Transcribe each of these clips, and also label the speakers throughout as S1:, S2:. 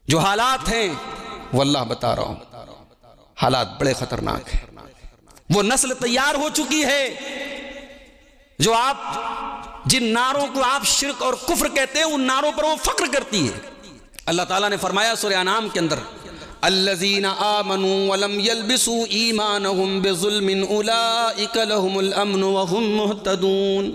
S1: جو حالات ہیں وہ اللہ بتا رہا ہوں، حالات بڑے خطرناک ہیں۔ وہ نسل تیار ہو چکی ہے جو جن نعروں کو آپ شرک اور کفر کہتے ہیں، ان نعروں پر وہ فخر کرتی ہے۔ اللہ تعالیٰ نے فرمایا سورہ انعام کے اندر، الذین آمنوا ولم يلبسوا ایمانہم بظلم اولئک لہم الامن وہم مہتدون۔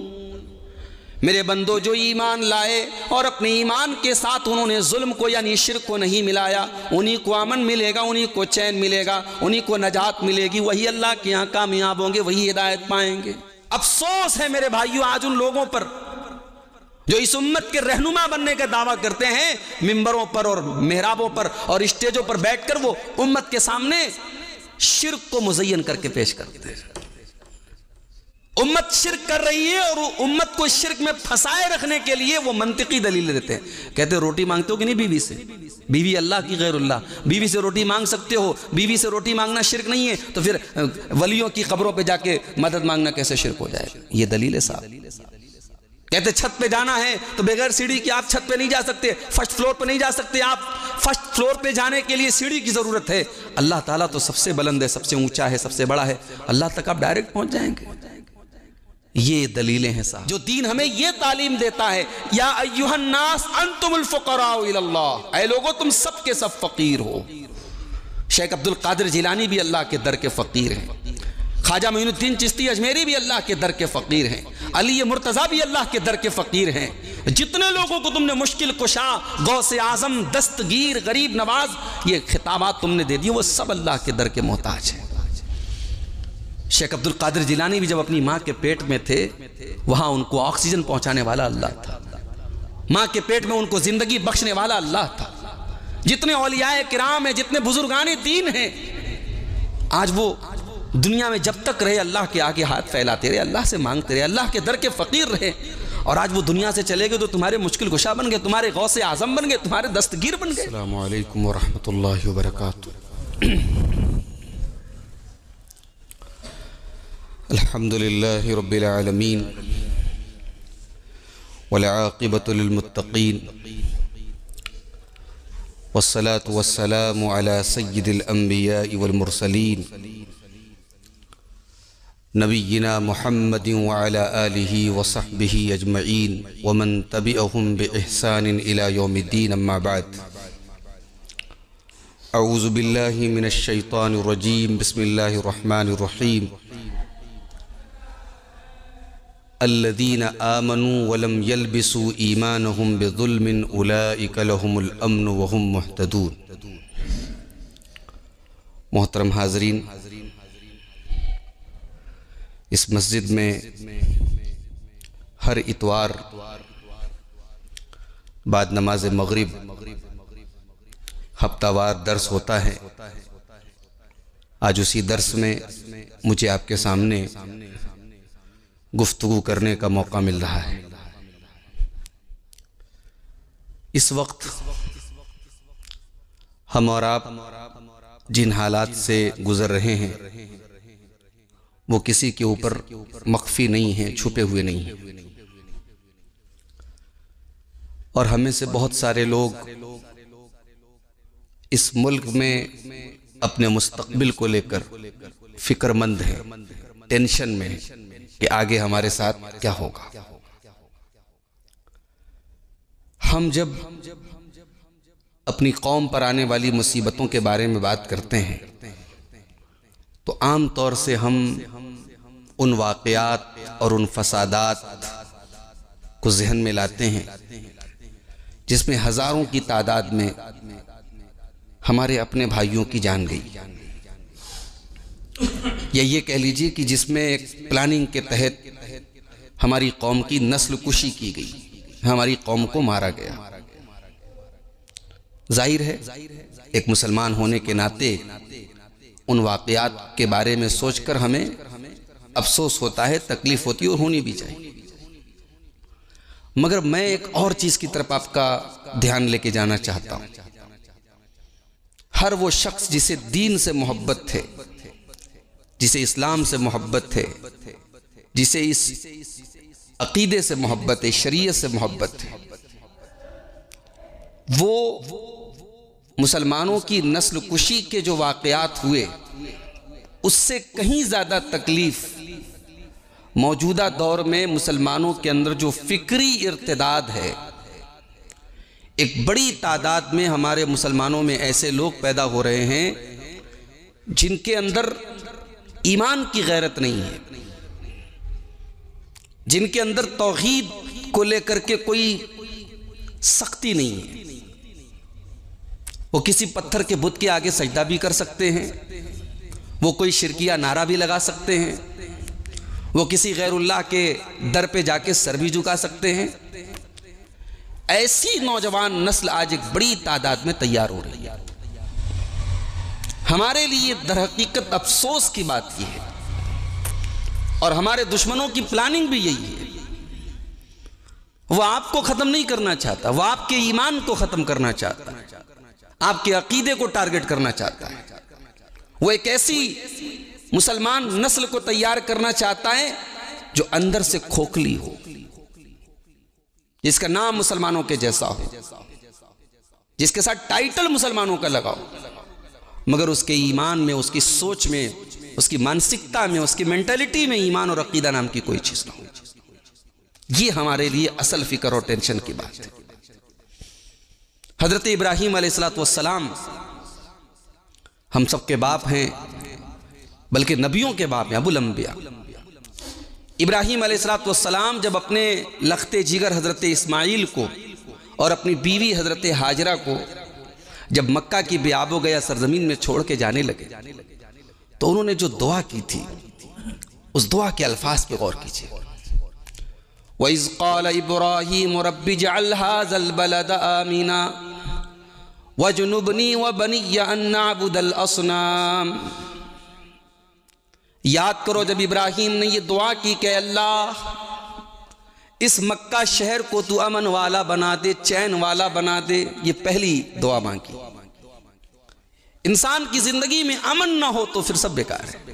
S1: میرے بندو، جو ایمان لائے اور اپنے ایمان کے ساتھ انہوں نے ظلم کو یعنی شرک کو نہیں ملایا، انہی کو امن ملے گا، انہی کو چین ملے گا، انہی کو نجات ملے گی، وہی اللہ کے یہاں کامیاب ہوں گے، وہی ہدایت پائیں گے۔ افسوس ہے میرے بھائیو آج ان لوگوں پر جو اس امت کے رہنما بننے کا دعویٰ کرتے ہیں، ممبروں پر اور محرابوں پر اور اسٹیجوں پر بیٹھ کر وہ امت کے سامنے شرک کو مزین کر کے پیش کرتے ہیں۔ امت شرک کر رہی ہے اور امت کو شرک میں پھنسائے رکھنے کے لیے وہ منطقی دلیل دیتے ہیں۔ کہتے ہیں روٹی مانگتے ہو کہ نہیں بیوی سے؟ بیوی اللہ کی غیر اللہ، بیوی سے روٹی مانگ سکتے ہو؟ بیوی سے روٹی مانگنا شرک نہیں ہے تو پھر ولیوں کی قبروں پہ جا کے مدد مانگنا کیسے شرک ہو جائے؟ یہ دلیل ہے صاحب۔ کہتے چھت پہ جانا ہے تو بغیر سیڑھی کے آپ چھت پہ نہیں جا سکتے، فرسٹ فلور پہ نہیں جا سکتے آپ، فرسٹ فلور پہ جانے کے لیے سیڑھی کی ضرورت ہے۔ اللہ تعالیٰ تو سب سے بلند ہے، سب سے اونچا ہے، سب سے بڑا ہے، اللہ تک آپ ڈائریکٹ پہنچ جائیں گے۔ یہ دلیلیں ہیں صاحب جو دین ہمیں یہ تعلیم دیتا ہے، یا ایھا الناس انتم الفقراء الی اللہ، اے لوگو تم سب کے سب فقیر ہو۔ شیخ عبد القادر جیلانی بھی اللہ کے در کے فقیر ہیں، خواجہ معین الدین چشتی اجمیری بھی اللہ کے در کے فقیر ہیں، علی مرتضیٰ بھی اللہ کے در کے فقیر ہیں۔ جتنے لوگوں کو تم نے مشکل کشا، غوث اعظم، دستگیر، غریب نواز، یہ خطابات تم نے دے دی، وہ سب اللہ کے در کے محتاج ہیں۔ شیخ عبد القادر جیلانی بھی جب اپنی ماں کے پیٹ میں تھے، وہاں ان کو آکسیجن پہنچانے والا اللہ تھا، ماں کے پیٹ میں ان کو زندگی بخشنے والا اللہ تھا۔ جتنے اولیاء کرام ہیں، جتنے بزرگان دین ہیں، آج وہ دنیا میں جب تک رہے اللہ کے آگے ہاتھ پھیلاتے رہے، اللہ سے مانگتے رہے، اللہ کے در کے فقیر رہے، اور آج وہ دنیا سے چلے گئے تو تمہارے مشکل کشا بن گئے، تمہارے غوث اعظم بن گئے، تمہارے دستگیر بن گئے۔
S2: السلام علیکم ورحمۃ اللہ وبرکاتہ۔ الحمد للہ رب العالمین والعاقبۃ للمتقین والصلاة والسلام علی سید الانبیاء والمرسلین نبینا محمد وعلی آلہ وصحبہ اجمعین ومن تبعہم بإحسان الی یوم الدین، اما بعد۔ اعوذ باللہ من الشیطان الرجیم، بسم اللہ الرحمن الرحیم۔ الذین آمنوا ولم يلبسوا ایمانہم بظلم اولئک لہم الامن وہم مہتدون۔ محترم حاضرین، اس مسجد میں ہر اتوار بعد نماز مغرب ہفتہ وار درس ہوتا ہے۔ آج اسی درس میں مجھے آپ کے سامنے گفتگو کرنے کا موقع مل رہا ہے۔ اس وقت ہم اور آپ جن حالات سے گزر رہے ہیں وہ کسی کے اوپر مخفی نہیں ہیں، چھپے ہوئے نہیں ہیں، اور ہمیں سے بہت سارے لوگ اس ملک میں اپنے مستقبل کو لے کر فکر مند ہیں، ٹینشن میں ہیں کہ آگے ہمارے ساتھ کیا ہوگا۔ ہم جب اپنی قوم پر آنے والی مصیبتوں کے بارے میں بات کرتے ہیں تو عام طور سے ہم ان واقعات اور ان فسادات کو ذہن میں لاتے ہیں جس میں ہزاروں کی تعداد میں ہمارے اپنے بھائیوں کی جان گئی، یا یہ کہہ لیجئے کہ جس میں ایک پلاننگ کے تحت ہماری قوم کی نسل کشی کی گئی، ہماری قوم کو مارا گیا۔ ظاہر ہے ایک مسلمان ہونے کے ناطے ان واقعات کے بارے میں سوچ کر ہمیں افسوس ہوتا ہے، تکلیف ہوتی ہے، اور ہونی بھی چاہیے۔ مگر میں ایک اور چیز کی طرف آپ کا دھیان لے کے جانا چاہتا ہوں۔ ہر وہ شخص جسے دین سے محبت ہے، جسے اسلام سے محبت ہے، جسے اس عقیدے سے محبت ہے، شریعت سے محبت ہے، وہ مسلمانوں کی نسل کشی کے جو واقعات ہوئے اس سے کہیں زیادہ تکلیف موجودہ دور میں مسلمانوں کے اندر جو فکری ارتداد ہے، ایک بڑی تعداد میں ہمارے مسلمانوں میں ایسے لوگ پیدا ہو رہے ہیں جن کے اندر ایمان کی غیرت نہیں ہے، جن کے اندر توحید کو لے کر کے کوئی سختی نہیں ہے۔ وہ کسی پتھر کے بت کے آگے سجدہ بھی کر سکتے ہیں، وہ کوئی شرکیہ نعرہ بھی لگا سکتے ہیں، وہ کسی غیر اللہ کے در پہ جا کے سر بھی جھکا سکتے ہیں۔ ایسی نوجوان نسل آج ایک بڑی تعداد میں تیار ہو رہی ہے۔ ہمارے لیے در حقیقت افسوس کی بات یہ ہے، اور ہمارے دشمنوں کی پلاننگ بھی یہی ہے۔ وہ آپ کو ختم نہیں کرنا چاہتا، وہ آپ کے ایمان کو ختم کرنا چاہتا ہے، آپ کے عقیدے کو ٹارگٹ کرنا چاہتا ہے۔ وہ ایک ایسی مسلمان نسل کو تیار کرنا چاہتا ہے جو اندر سے کھوکھلی ہو، جس کا نام مسلمانوں کے جیسا ہو، جس کے ساتھ ٹائٹل مسلمانوں کا لگا ہو، مگر اس کے ایمان میں، اس کی سوچ میں، اس کی مانسکتا میں، اس کی مینٹلٹی میں ایمان اور عقیدہ نام کی کوئی چیز نہ ہو۔ یہ ہمارے لیے اصل فکر اور ٹینشن کی بات ہے۔ حضرت ابراہیم علیہ السلام ہم سب کے باپ ہیں، بلکہ نبیوں کے باپ ہیں، ابو الانبیاء۔ ابراہیم علیہ السلام جب اپنے لختے جگر حضرت اسماعیل کو اور اپنی بیوی حضرت ہاجرہ کو جب مکہ کی بے آب و گیا سرزمین میں چھوڑ کے جانے لگے تو انہوں نے جو دعا کی تھی اس دعا کے الفاظ پہ غور کیجئے۔ وَإِذْ قَالَ إِبْرَاهِيمُ رَبِّ اجْعَلْ هَٰذَا الْبَلَدَ آمِنًا وَاجْنُبْنِي وَبَنِيَّ أَن نَّعْبُدَ الْأَصْنَامَ۔ یاد کرو جب ابراہیم نے یہ دعا کی کہ اللہ اس مکہ شہر کو تو امن والا بنا دے، چین والا بنا دے، یہ پہلی دعا مانگی۔ انسان کی زندگی میں امن نہ ہو تو پھر سب بیکار ہے۔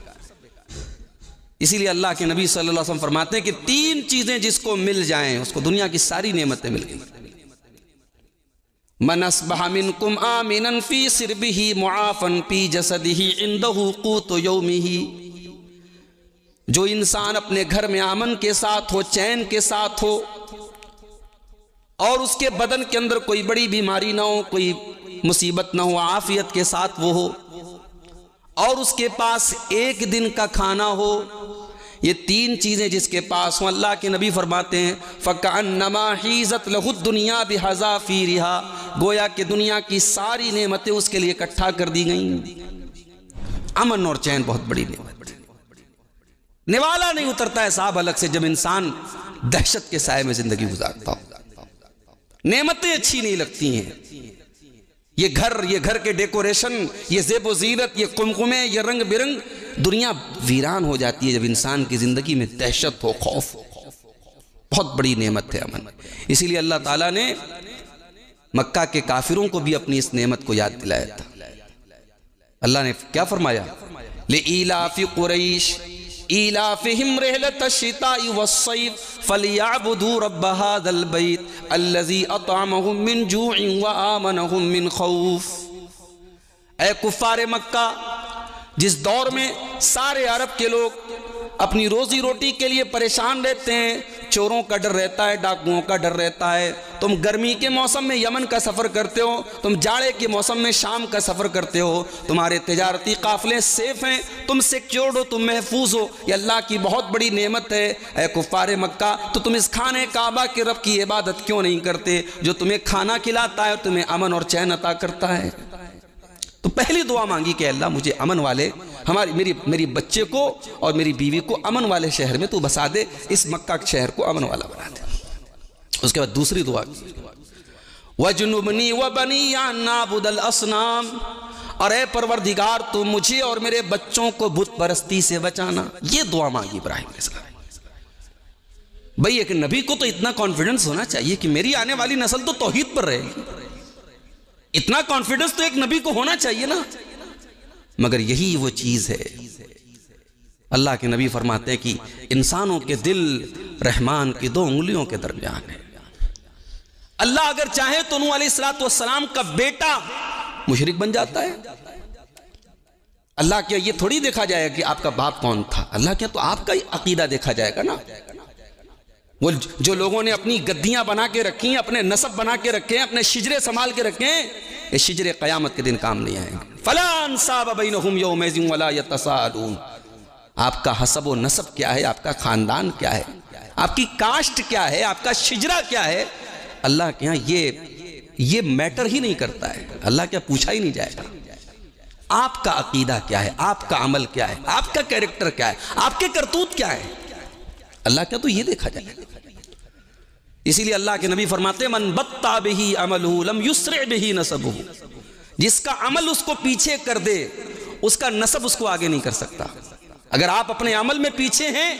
S2: اسی لیے اللہ کے نبی صلی اللہ علیہ وسلم فرماتے ہیں کہ 3 چیزیں جس کو مل جائیں اس کو دنیا کی ساری نعمتیں مل گئیں۔ من اصبح منکم آمنا فی سربہ معافا فی جسدہ عندہ قوت یومہ۔ جو انسان اپنے گھر میں امن کے ساتھ ہو، چین کے ساتھ ہو، اور اس کے بدن کے اندر کوئی بڑی بیماری نہ ہو، کوئی مصیبت نہ ہو، عافیت کے ساتھ وہ ہو، اور اس کے پاس ایک دن کا کھانا ہو، یہ 3 چیزیں جس کے پاس ہوں، اللہ کے نبی فرماتے ہیں فَكَأَنَّمَا حِيزَتْ لَهُ الدُّنْيَا بِحَذَافِيرِهَا، گویا کہ دنیا کی ساری نعمتیں اس کے لیے اکٹھا کر دی گئیں۔ امن اور چین بہت بڑی نعمت ہے۔ نوالا نہیں اترتا ہے صاحب الگ سے جب انسان دہشت کے سائے میں زندگی گزارتا ہو۔ نعمتیں اچھی نہیں لگتی ہیں، یہ گھر کے ڈیکوریشن، یہ زیب و زینت، یہ قمقمے، یہ رنگ برنگ، دنیا ویران ہو جاتی ہے جب انسان کی زندگی میں دہشت ہو، خوف ہو۔ بہت بڑی نعمت ہے امن۔ اسی لیے اللہ تعالیٰ نے مکہ کے کافروں کو بھی اپنی اس نعمت کو یاد دلایا تھا۔ اللہ نے کیا فرمایا؟ لِإِيلَافِ قُرَيْشٍ إِيلَافِهِمْ رِحْلَةَ الشِّتَاءِ وَالصَّيْفِ فَلْيَعْبُدُوا رَبَّ هَٰذَا الْبَيْتِ الَّذِي أَطْعَمَهُم مِّن جُوعٍ وَآمَنَهُم مِّن خَوْفٍ۔ اے کفار مکہ، جس دور میں سارے عرب کے لوگ اپنی روزی روٹی کے لیے پریشان رہتے ہیں، چوروں کا ڈر رہتا ہے، ڈاکوؤں کا ڈر رہتا ہے، تم گرمی کے موسم میں یمن کا سفر کرتے ہو، تم جاڑے کے موسم میں شام کا سفر کرتے ہو، تمہارے تجارتی قافلے سیف ہیں، تم سیکیورڈ ہو، تم محفوظ ہو، یہ اللہ کی بہت بڑی نعمت ہے۔ اے کفار مکہ، تو تم اس خانہ کعبہ کے رب کی عبادت کیوں نہیں کرتے جو تمہیں کھانا کھلاتا ہے اور تمہیں امن اور چین عطا کرتا ہے؟ تو پہلی دعا مانگی کہ اللہ مجھے امن والے، میری بچے کو اور میری بیوی کو امن والے شہر میں تو بسا دے، اس مکہ کے شہر کو امن والا بنا دے۔ اس کے بعد دوسری دعا کی وَجْنُبْنِي وَبَنِيَّ أَن نَّعْبُدَ الْأَصْنَامَ، اور اے پروردگار تو مجھے اور میرے بچوں کو بت پرستی سے بچانا۔ یہ دعا مانگی ابراہیم علیہ السلام۔ بھئی ایک نبی کو تو اتنا کانفیڈنس ہونا چاہیے کہ میری آنے والی نسل تو توحید پر رہے گی، اتنا کانفیڈنس تو ایک نبی کو ہونا چاہیے نا۔ مگر یہی وہ چیز ہے، اللہ کے نبی فرماتے ہیں کہ انسانوں کے دل رحمان کی 2 انگلیوں کے درمیان ہے۔ اللہ اگر چاہے تو نوح علیہ السلام کا بیٹا مشرک بن جاتا ہے؟ اللہ کیا یہ تھوڑی دیکھا جائے گا کہ آپ کا باپ کون تھا، اللہ کیا تو آپ کا ہی عقیدہ دیکھا جائے گا نا۔ وہ جو لوگوں نے اپنی گدیاں بنا کے رکھی ہیں، اپنے نسب بنا کے رکھے ہیں، اپنے شجرے سنبھال کے رکھے ہیں، یہ شجرے قیامت کے دن کام نہیں آئیں گے۔ فَلَا أَنْسَابَ بَيْنَهُمْ يَوْمَئِذٍ وَلَا يَتَسَاءَلُونَ۔ آپ کا حسب و نسب کیا ہے، آپ کا خاندان کیا ہے، آپ کی کاسٹ کیا ہے، آپ کا شجرہ کیا ہے، اللہ کے ہاں یہ میٹر ہی نہیں کرتا ہے۔ اللہ کیا پوچھا ہی نہیں جائے گا۔ آپ کا عقیدہ کیا ہے، آپ کا عمل کیا ہے، آپ کا کیریکٹر کیا ہے، آپ کے کرتوت کیا ہے، اللہ کیا تو یہ دیکھا جائے گا۔ اسی لیے اللہ کے نبی فرماتے ہیں من بطّأ بہ عملہ لم یسرع بہ نسبہ، جس کا عمل اس کو پیچھے کر دے اس کا نسب اس کو آگے نہیں کر سکتا۔ اگر آپ اپنے عمل میں پیچھے ہیں،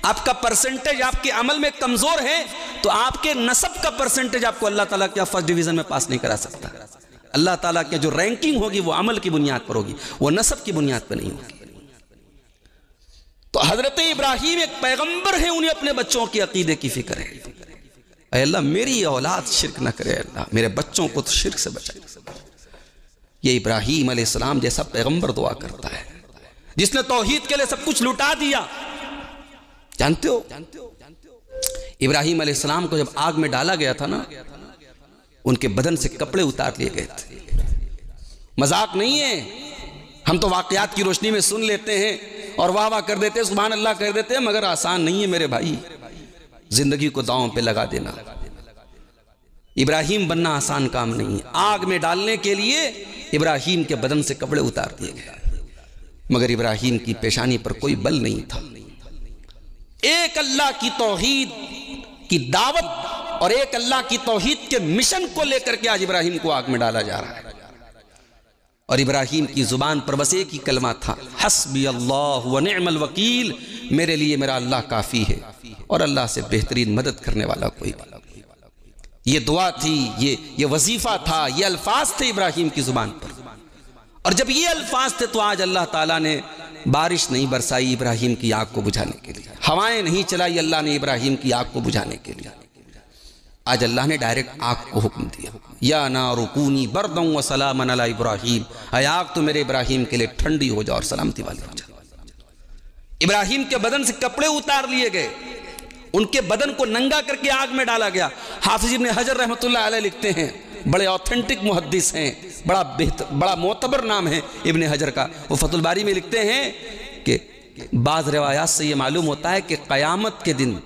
S2: آپ کا پرسنٹیج آپ کے عمل میں کمزور ہے، تو آپ کے نسب کا پرسنٹیج آپ کو اللہ تعالیٰ کیا فرسٹ ڈویژن میں پاس نہیں کرا سکتا۔ اللہ تعالیٰ کی جو رینکنگ ہوگی وہ عمل کی بنیاد پر ہوگی، وہ نسب کی بنیاد پر نہیں ہوگی۔ تو حضرت ابراہیم ایک پیغمبر ہیں، انہیں اپنے بچوں کے عقیدے کی فکر ہے۔ اے اللہ میری اولاد شرک نہ کرے، اللہ میرے بچوں کو تو شرک سے بچائے۔ یہ ابراہیم علیہ السلام جیسا پیغمبر دعا کرتا ہے، جس نے توحید کے لئے سب کچھ لٹا دیا۔ جانتے ہو ابراہیم علیہ السلام کو جب آگ میں ڈالا گیا تھا نا، ان کے بدن سے کپڑے اتار لیے گئے تھے۔ مذاق نہیں ہے، ہم تو واقعات کی روشنی میں سن لیتے ہیں اور واہ واہ کر دیتے ہیں، سبحان اللہ کر دیتے ہیں، مگر آسان نہیں ہے میرے بھائی زندگی کو داؤں پہ لگا دینا۔ ابراہیم بننا آسان کام نہیں ہے۔ آگ میں ڈالنے کے لیے ابراہیم کے بدن سے کپڑے اتار دیے گئے، مگر ابراہیم کی پیشانی پر کوئی بل نہیں تھا۔ ایک اللہ کی توحید کی دعوت اور ایک اللہ کی توحید کے مشن کو لے کر کے آج ابراہیم کو آگ میں ڈالا جا رہا ہے، اور ابراہیم کی زبان پر بس ایک ہی کلمہ تھا، حسبی اللہ ونعم الوکیل، میرے لیے میرا اللہ کافی ہے اور اللہ سے بہترین مدد کرنے والا کوئی نہیں۔ یہ دعا تھی، یہ وظیفہ تھا، یہ الفاظ تھے ابراہیم کی زبان پر، اور جب یہ الفاظ تھے تو آج اللہ تعالیٰ نے بارش نہیں برسائی ابراہیم کی آگ کو بجھانے کے لیے، ہوائیں نہیں چلائی اللہ نے ابراہیم کی آگ کو بجھانے کے لیے۔ آج اللہ نے ڈائریکٹ آگ کو حکم دیا، یا نار کونی بردا وسلاما علی ابراہیم، اے آگ تو میرے ابراہیم کے لیے ٹھنڈی ہو جا اور سلامتی والی ہو جا۔ ابراہیم کے بدن سے کپڑے اتار لیے گئے، ان کے بدن کو ننگا کر کے آگ میں ڈالا گیا۔ حافظ ابن حجر رحمۃ اللہ علیہ لکھتے ہیں، بڑے آتھینٹک محدث ہیں، بڑا معتبر نام ہے ابن حجر کا، وہ فتح الباری میں لکھتے ہیں کہ بعض روایات سے یہ معلوم ہوتا ہے کہ قیامت کے دن،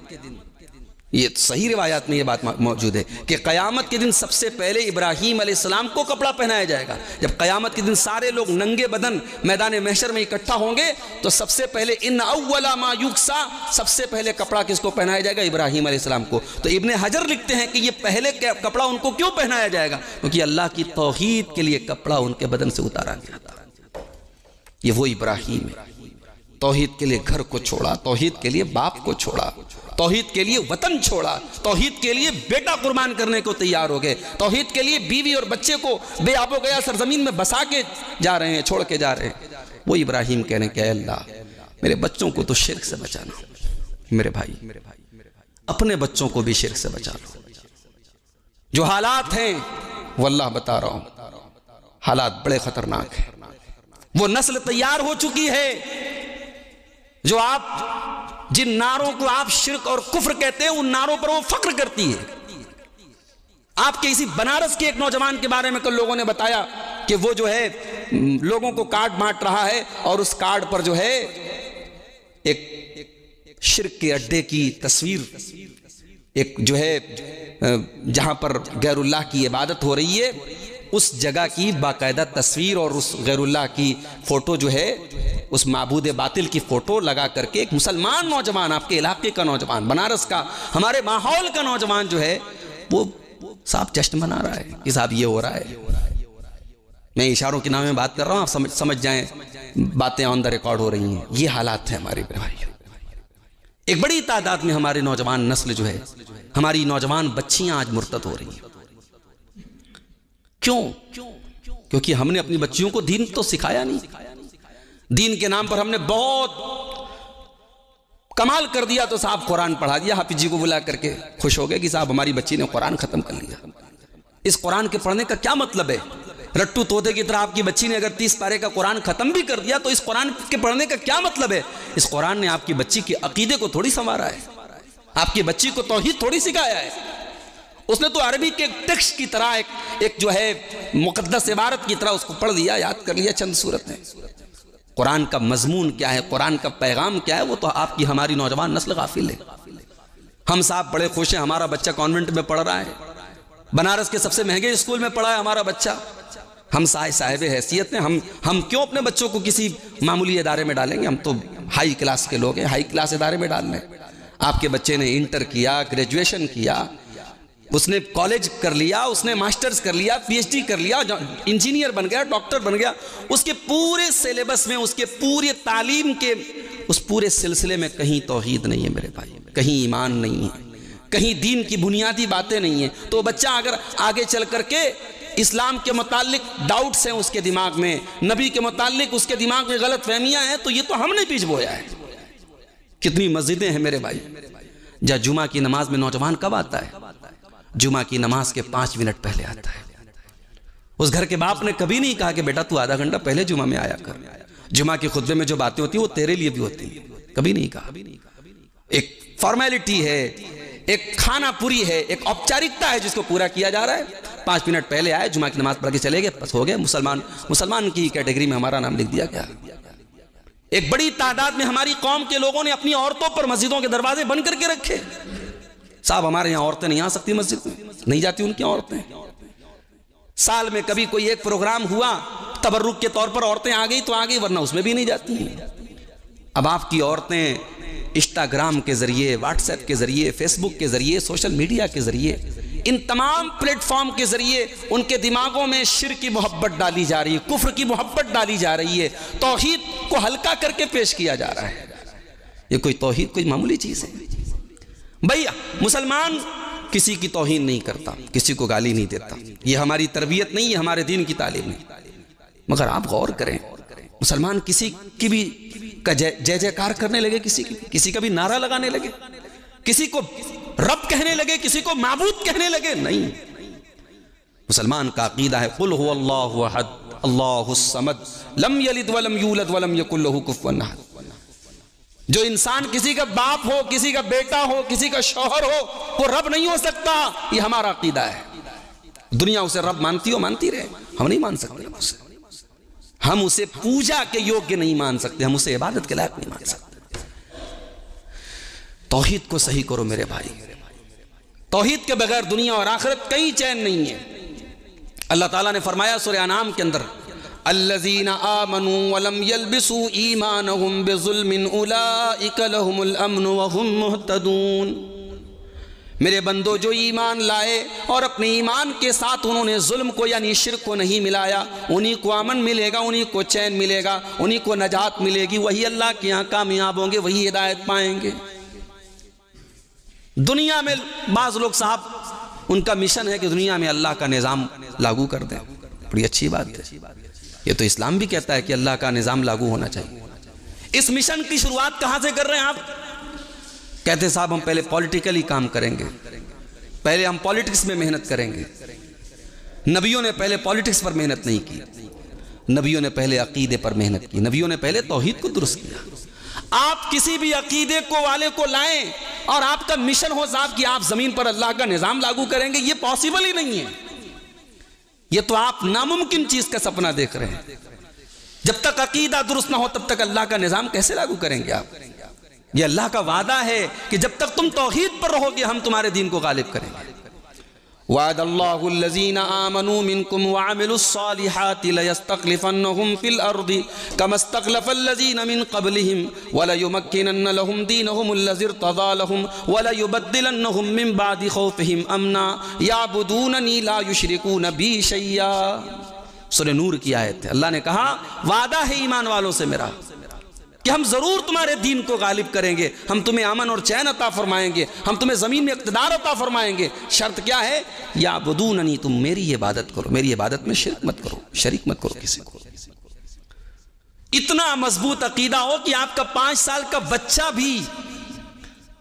S2: یہ صحیح روایات میں یہ بات موجود ہے کہ قیامت کے دن سب سے پہلے ابراہیم علیہ السلام کو کپڑا پہنایا جائے گا۔ جب قیامت کے دن سارے لوگ ننگے بدن میدان محشر میں اکٹھا ہوں گے تو سب سے پہلے ان اول ما یکسا، سب سے پہلے کپڑا کس کو پہنایا جائے گا؟ ابراہیم علیہ السلام کو۔ تو ابن حجر لکھتے ہیں کہ یہ پہلے کپڑا ان کو کیوں پہنایا جائے گا؟ کیونکہ اللہ کی توحید کے لیے کپڑا ان کے بدن سے اتارا گیا تھا۔ یہ وہ ابراہیم ہے، توحید کے لیے گھر کو چھوڑا، توحید کے لیے باپ کو چھوڑا، توحید کے لیے وطن چھوڑا، توحید کے لیے بیٹا قربان کرنے کو تیار ہو گئے، توحید کے لیے بیوی اور بچے کو بے آب و گیا سرزمین میں بسا کے جا رہے ہیں، چھوڑ کے جا رہے ہیں۔ وہ ابراہیم کہنے کہ اے اللہ میرے بچوں کو تو شرک سے بچانا، میرے بھائی اپنے بچوں کو بھی شرک سے بچا لو۔ جو حالات ہیں وہ اللہ بتا رہا ہوں، حالات بڑے خطرناک ہیں۔ وہ نسل تیار ہو چکی ہے جو آپ جن نعروں کو آپ شرک اور کفر کہتے ہیں، ان نعروں پر وہ فخر کرتی ہے۔ آپ کے اسی بنارس کے ایک نوجوان کے بارے میں کل لوگوں نے بتایا کہ وہ جو ہے لوگوں کو کارڈ بانٹ رہا ہے، اور اس کارڈ پر جو ہے ایک شرک کے اڈے کی تصویر، ایک جو ہے جہاں پر غیر اللہ کی عبادت ہو رہی ہے اس جگہ کی باقاعدہ تصویر اور اس غیر اللہ کی فوٹو جو ہے، اس معبود باطل کی فوٹو لگا کر کے ایک مسلمان نوجوان، آپ کے علاقے کا نوجوان، بنارس کا، ہمارے ماحول کا نوجوان جو ہے وہ صاحب جشن منا رہا ہے کہ صاحب یہ ہو رہا ہے۔ میں اشاروں کے نام میں بات کر رہا ہوں، آپ سمجھ جائیں، باتیں آن دا ریکارڈ ہو رہی ہیں۔ یہ حالات ہیں ہمارے بھائی۔ ایک بڑی تعداد میں ہمارے نوجوان نسل جو ہے، ہماری نوجوان بچیاں آج مرتد ہو رہی ہیں۔ کیوں؟ کیونکہ ہم نے اپنی بچیوں کو دین تو سکھایا نہیں۔ دین کے نام پر ہم نے بہت کمال کر دیا، تو صاحب قرآن پڑھا دیا، حافظ جی کو بلا کر کے خوش ہو گئے کہ صاحب ہماری بچی نے قرآن ختم کر لیا۔ اس قرآن کے پڑھنے کا کیا مطلب ہے؟
S1: رٹو طوطے کی طرح آپ کی بچی نے اگر 30 پارے کا قرآن ختم بھی کر دیا تو اس قرآن کے پڑھنے کا کیا مطلب ہے؟ اس قرآن نے آپ کی بچی کے عقیدے کو تھوڑی سنوارا ہے، آپ کی بچی کو توحید تھوڑی سکھایا ہے۔ اس نے تو عربی کے ٹیکسٹ کی طرح ایک جو ہے مقدس عبارت کی طرح اس کو پڑھ لیا، یاد کر لیا چند صورتیں۔ قرآن کا مضمون کیا ہے، قرآن کا پیغام کیا ہے، وہ تو آپ کی ہماری نوجوان نسل غافل ہے۔ ہم صاحب بڑے خوش ہیں، ہمارا بچہ کانوینٹ میں پڑھ رہا ہے، بنارس کے سب سے مہنگے اسکول میں پڑھا ہے ہمارا بچہ۔ ہم صاحب حیثیت ہیں، ہم کیوں اپنے بچوں کو کسی معمولی ادارے میں ڈالیں گے؟ ہم تو ہائی کلاس کے لوگ ہیں، ہائی کلاس ادارے میں ڈال لیں۔ آپ کے بچے نے انٹر کیا، گریجویشن کیا، اس نے کالج کر لیا، اس نے ماسٹرز کر لیا، پی ایچ ڈی کر لیا، انجینئر بن گیا، ڈاکٹر بن گیا، اس کے پورے سیلیبس میں، اس کے پورے تعلیم کے اس پورے سلسلے میں کہیں توحید نہیں ہے میرے بھائی، کہیں ایمان نہیں ہے، کہیں دین کی بنیادی باتیں نہیں ہیں۔ تو بچہ اگر آگے چل کر کے اسلام کے متعلق ڈاؤٹس ہیں اس کے دماغ میں، نبی کے متعلق اس کے دماغ میں غلط فہمیاں ہیں، تو یہ تو ہم نے بیج بویا ہے۔ کتنی مسجدیں ہیں میرے بھائی، جہاں جمعہ کی نماز میں نوجوان کب آتا ہے؟ جمعہ کی نماز کے 5 منٹ پہلے آتا ہے۔ اس گھر کے باپ نے کبھی نہیں کہا کہ بیٹا تو آدھا گھنٹہ پہلے جمعہ میں آیا کر، جمعہ کے خطبے میں جو باتیں ہوتی ہیں وہ تیرے لیے بھی ہوتی ہیں، کبھی نہیں کہا۔ ایک فارمیلٹی ہے، ایک کھانا پوری ہے، ایک اوپچارکتا ہے جس کو پورا کیا جا رہا ہے۔ 5 منٹ پہلے آئے، جمعہ کی نماز پڑھ کے چلے گئے، بس ہو گئے مسلمان کی کیٹیگری میں ہمارا نام لکھ دیا گیا۔ ایک بڑی تعداد میں ہماری قوم کے لوگوں نے اپنی عورتوں پر مسجدوں کے دروازے بند کر کے رکھے۔ صاحب ہمارے یہاں عورتیں نہیں آ سکتی مسجد میں، نہیں جاتی ان کی عورتیں۔ سال میں کبھی کوئی ایک پروگرام ہوا، تبرک کے طور پر عورتیں آ گئی تو آ گئی، ورنہ اس میں بھی نہیں جاتی ہیں۔ اب آپ کی عورتیں انسٹاگرام کے ذریعے، واٹس ایپ کے ذریعے، فیس بک کے ذریعے، سوشل میڈیا کے ذریعے، ان تمام پلیٹ فارم کے ذریعے ان کے دماغوں میں شرک کی محبت ڈالی جا رہی ہے، کفر کی محبت ڈالی جا رہی ہے، توحید کو ہلکا کر کے پیش کیا جا رہا ہے۔ یہ کوئی توحید کوئی معمولی چیز ہے؟ بھئی مسلمان کسی کی توہین نہیں کرتا، کسی کو گالی نہیں دیتا، یہ ہماری تربیت نہیں ہے، ہمارے دین کی تعلیم نہیں۔ مگر آپ غور کریں، مسلمان کسی کی بھی کا جے جے کار کرنے لگے، کسی کا بھی نعرہ لگانے لگے، کسی کو رب کہنے لگے، کسی کو معبود کہنے لگے، نہیں۔ مسلمان کا عقیدہ ہے قل هو اللہ احد اللہ الصمد لم یلد ولم یولد ولم یکن لہ کفوا احد۔ جو انسان کسی کا باپ ہو، کسی کا بیٹا ہو، کسی کا شوہر ہو، وہ رب نہیں ہو سکتا، یہ ہمارا عقیدہ ہے۔ دنیا اسے رب مانتی ہو، مانتی رہے، ہم نہیں مان سکتے اسے، ہم اسے پوجا کے یوگیہ نہیں مان سکتے، ہم اسے عبادت کے لائق نہیں مان سکتے۔ توحید کو صحیح کرو میرے بھائی، توحید کے بغیر دنیا اور آخرت کہیں چین نہیں ہے۔ اللہ تعالیٰ نے فرمایا سورہ انعام کے اندر، الذین آمنوا ولم یلبسوا ایمانہم بظلم اولئک لہم الامن وہم مہتدون۔ میرے بندو جو ایمان لائے اور اپنے ایمان کے ساتھ انہوں نے ظلم کو یعنی شرک کو نہیں ملایا، انہی کو امن ملے گا، انہی کو چین ملے گا، انہی کو نجات ملے گی، وہی اللہ کے یہاں کامیاب ہوں گے، وہی ہدایت پائیں گے۔ دنیا میں بعض لوگ صاحب ان کا مشن ہے کہ دنیا میں اللہ کا نظام لاگو کر دیں، بڑی اچھی بات ہے، یہ تو اسلام بھی کہتا ہے کہ اللہ کا نظام لاگو ہونا چاہیے۔ اس مشن کی شروعات کہاں سے کر رہے ہیں آپ؟ کہتے صاحب ہم پہلے پولیٹیکلی کام کریں گے، پہلے ہم پولیٹکس میں محنت کریں گے۔ نبیوں نے پہلے پولیٹکس پر محنت نہیں کی، نبیوں نے پہلے عقیدے پر محنت کی، نبیوں نے پہلے توحید کو درست کیا۔ آپ کسی بھی عقیدے کو والے کو لائیں اور آپ کا مشن ہو صاحب کہ آپ زمین پر اللہ کا نظام لاگو کریں گے، یہ پاسبل ہی نہیں ہے۔ یہ تو آپ ناممکن چیز کا سپنا دیکھ رہے ہیں۔ جب تک عقیدہ درست نہ ہو تب تک اللہ کا نظام کیسے لاگو کریں گے آپ؟ یہ اللہ کا وعدہ ہے کہ جب تک تم توحید پر رہو گے ہم تمہارے دین کو غالب کریں گے۔ وعد اللہ الذین آمنوا منکم وعملوا الصالحات لیستخلفنہم فی الارض کما استخلف الذین من قبلہم ولیمکنن لہم دینہم الذی ارتضی لہم ولیبدلنہم من بعد خوفہم امنا یعبدوننی لا یشرکون بی شیئا۔ سورہ نور کی آیت ہے، اللہ نے کہا وعدہ ہے ایمان والوں سے میرا کہ ہم ضرور تمہارے دین کو غالب کریں گے، ہم تمہیں امن اور چین عطا فرمائیں گے، ہم تمہیں زمین میں اقتدار عطا فرمائیں گے۔ شرط کیا ہے؟ یعبدوننی، تم میری عبادت کرو، میری عبادت میں شرک مت کرو، شریک مت کرو کسی کو۔ اتنا مضبوط عقیدہ ہو کہ آپ کا 5 سال کا بچہ بھی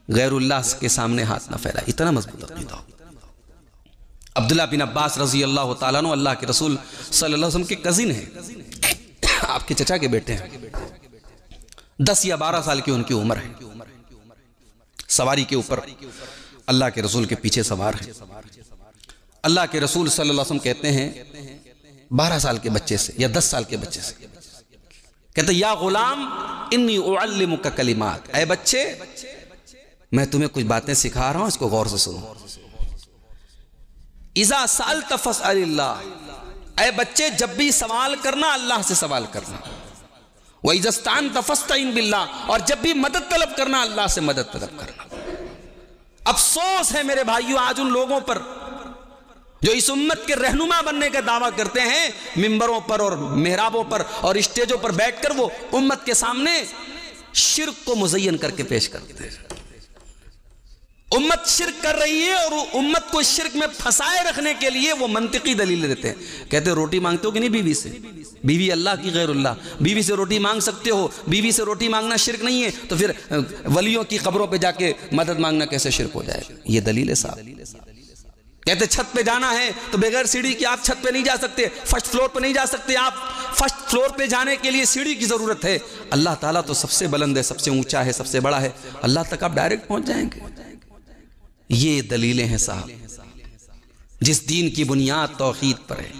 S1: غیر اللہ کے سامنے ہاتھ نہ پھیلائے، اتنا مضبوط عقیدہ ہو۔ عبداللہ بن عباس رضی اللہ تعالیٰ عنہ اللہ کے رسول صلی اللہ علیہ وسلم کے کزن ہیں، آپ کے چچا کے بیٹے ہیں، 10 یا 12 سال کی ان کی عمر ہے، سواری کے اوپر اللہ کے رسول کے پیچھے سوار ہیں۔ اللہ کے رسول صلی اللہ علیہ وسلم کہتے ہیں 12 سال کے بچے سے یا 10 سال کے بچے سے، کہتے ہیں یا غلام انی اعلمک کلمات، اے بچے میں تمہیں کچھ باتیں سکھا رہا ہوں، اس کو غور سے سنو۔ اذا سألت فاسأل اللہ، اے بچے جب بھی سوال کرنا اللہ سے سوال کرنا، وَإِذَا اسْتَعَنْتَ فَاسْتَعِنْ بِاللَّهِ، اور جب بھی مدد طلب کرنا اللہ سے مدد طلب کرنا۔ افسوس ہے میرے بھائیو آج ان لوگوں پر جو اس امت کے رہنما بننے کا دعویٰ کرتے ہیں، ممبروں پر اور محرابوں پر اور اسٹیجوں پر بیٹھ کر وہ امت کے سامنے شرک کو مزین کر کے پیش کرتے ہیں۔ امت شرک کر رہی ہے اور امت کو شرک میں پھنسائے رکھنے کے لیے وہ منطقی دلیل دیتے ہیں، کہتے ہیں روٹی مانگتے ہو کہ نہیں بیوی سے، بیوی اللہ کی غیر اللہ، بیوی سے روٹی مانگ سکتے ہو، بیوی سے روٹی مانگنا شرک نہیں ہے، تو پھر ولیوں کی قبروں پہ جا کے مدد مانگنا کیسے شرک ہو جائے؟ یہ دلیل ہے صاحب۔ کہتے چھت پہ جانا ہے تو بغیر سیڑھی کے آپ چھت پہ نہیں جا سکتے، فرسٹ فلور پہ نہیں جا سکتے آپ، فرسٹ فلور پہ جانے کے لیے سیڑھی کی ضرورت ہے۔ اللہ تعالیٰ تو سب سے بلند ہے، سب سے اونچا ہے، سب سے بڑا ہے، اللہ تک آپ ڈائریکٹ پہنچ جائیں گے۔ یہ دلیلیں ہیں صاحب، جس دین کی بنیاد توحید پر ہے،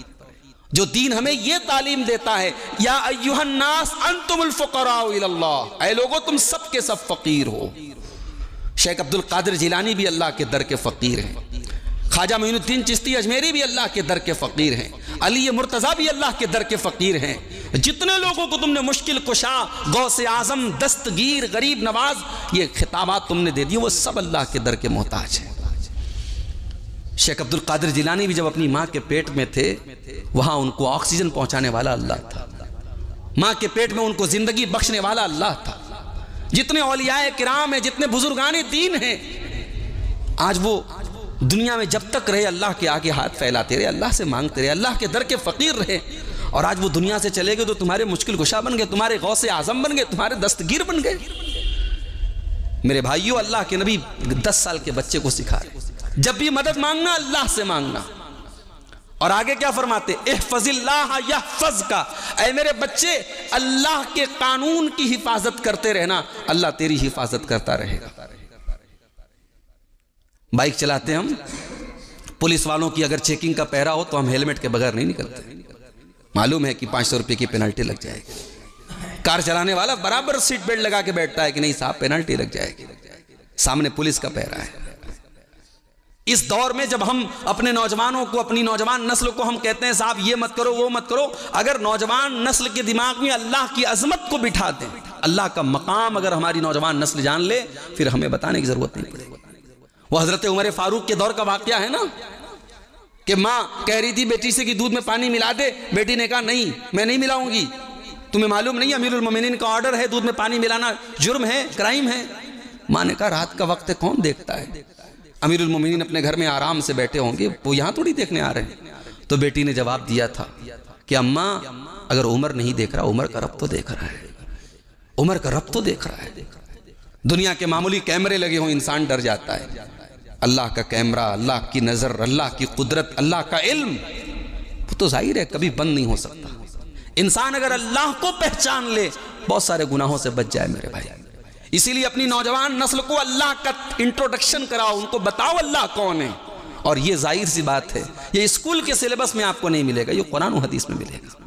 S1: جو دین ہمیں یہ تعلیم دیتا ہے یا ایھا الناس انتم الفقراء الی اللہ، اے لوگو تم سب کے سب فقیر ہو۔ شیخ عبد القادر جیلانی بھی اللہ کے در کے فقیر ہیں، خواجہ معین الدین چشتی اجمیری بھی اللہ کے در کے فقیر ہیں، علی مرتضیٰ بھی اللہ کے در کے فقیر ہیں۔ جتنے لوگوں کو تم نے مشکل کشا، غوث اعظم، دستگیر، غریب نواز یہ خطابات تم نے دے دی، وہ سب اللہ کے در کے محتاج ہیں۔ شیخ عبد القادر جیلانی بھی جب اپنی ماں کے پیٹ میں تھے، وہاں ان کو آکسیجن پہنچانے والا اللہ تھا، ماں کے پیٹ میں ان کو زندگی بخشنے والا اللہ تھا۔ جتنے اولیاء کرام ہیں، جتنے بزرگان دین ہیں، آج وہ دنیا میں جب تک رہے اللہ کے آگے ہاتھ پھیلاتے رہے، اللہ سے مانگتے رہے، اللہ کے در کے فقیر رہے، اور آج وہ دنیا سے چلے گئے تو تمہارے مشکل کشا بن گئے، تمہارے غوث اعظم بن گئے، تمہارے دستگیر بن گئے۔ میرے بھائیو اللہ کے نبی 10 سال کے بچے کو سکھا رہے، جب بھی مدد مانگنا اللہ سے مانگنا، اور آگے کیا فرماتے؟ احفظ اللہ یحفظک، اے میرے بچے اللہ کے قانون کی حفاظت کرتے رہنا، اللہ تیری حفاظت کرتا رہے گا۔ بائک چلاتے ہم، پولیس والوں کی اگر چیکنگ کا پہرا ہو تو ہم ہیلمٹ کے بغیر نہیں نکلتے، معلوم ہے کہ 500 روپے کی پینلٹی لگ جائے گی۔ کار چلانے والا برابر سیٹ بیلٹ لگا کے بیٹھتا ہے کہ نہیں صاحب پینلٹی لگ جائے گی، سامنے پولیس کا پہرا ہے۔ اس دور میں جب ہم اپنے نوجوانوں کو، اپنی نوجوان نسل کو ہم کہتے ہیں صاحب یہ مت کرو وہ مت کرو، اگر نوجوان نسل کے دماغ میں اللہ کی عظمت کو بٹھا دیں، اللہ کا مقام اگر ہماری نوجوان نسل جان لے، پھر ہمیں بتانے کی ضرورت نہیں پڑے گی۔ وہ حضرت عمر فاروق کے دور کا واقعہ ہے نا، کہ ماں کہہ رہی تھی بیٹی سے کہ دودھ میں پانی ملا دے، بیٹی نے کہا نہیں میں نہیں ملاؤں گی، تمہیں معلوم نہیں امیر المومنین کا آرڈر ہے دودھ میں پانی ملانا جرم ہے، کرائم ہے۔ ماں نے کہا رات کا وقت ہے کون دیکھتا ہے، امیر المومنین اپنے گھر میں آرام سے بیٹھے ہوں گے، وہ یہاں تھوڑی دیکھنے آ رہے ہیں۔ تو بیٹی نے جواب دیا تھا کہ اماں اگر عمر نہیں دیکھ رہا، عمر کا رب تو دیکھ رہا ہے، عمر کا رب تو دیکھ رہا ہے۔ دنیا کے معمولی کیمرے لگے ہوں انسان ڈر جاتا ہے، اللہ کا کیمرہ، اللہ کی نظر، اللہ کی قدرت، اللہ کا علم وہ تو ظاہر ہے کبھی بند نہیں ہو سکتا۔ انسان اگر اللہ کو پہچان لے بہت سارے گناہوں سے بچ جائے میرے بھائی۔ اسی لیے اپنی نوجوان نسل کو اللہ کا انٹروڈکشن کراؤ، ان کو بتاؤ اللہ کون ہے، اور یہ ظاہر سی بات ہے یہ اسکول کے سلیبس میں آپ کو نہیں ملے گا، یہ قرآن و حدیث میں ملے گا۔